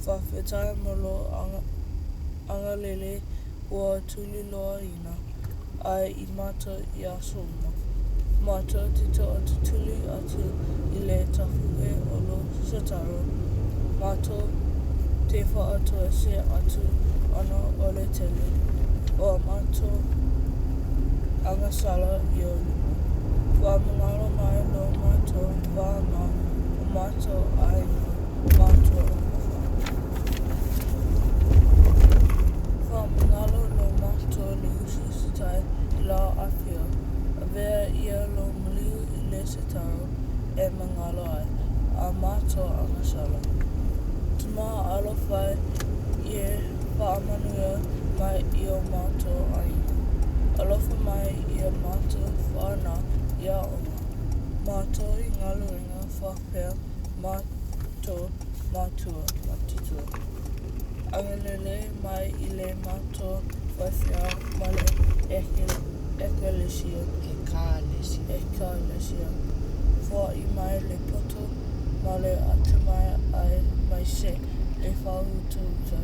whawhetai molo angalele ua tuli loa ina ai I mata I a soma. Mata te toa te tuli atu I le tafuhe o lo sataro. Mata te whaatua se atu ana o le tele. O mata angasala I o lima. Whamangalo mai lo mata whama o mata ainga mata o mawha. Whamangalo lo mata le usi sitai I la awhia. A vea ia lo maliu I le setaro e mangalo ai. A mata angasala. Tuma alawhai I whaamanuia mai I o mata ainga. Alofa mai I a mata whana I a onga. Mata I ngaluenga whapea mata matua matitua. Angalele mai I le mata whawhia male ekalesia. Ekalesia. Wha I mai le poto male atamai ai mai se le whaututa.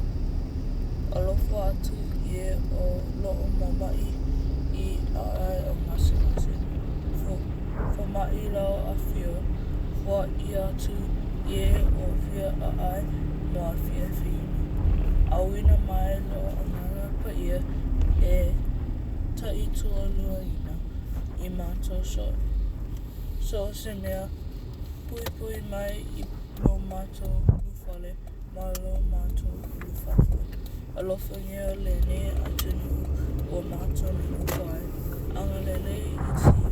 Alofa atu I o loo mamai I ai o masimasi. Whamai lau a whio, wha I atu I o whia a ai no a whia whini. Awina mai lo anganga pa ia e taitua lua ina I mātou so. So se mea, pui mai I lo mātou ulufale ma lo mātou ulufafo. Alofa ngia le ne atunu o mātou nuna whai. Angalele I ti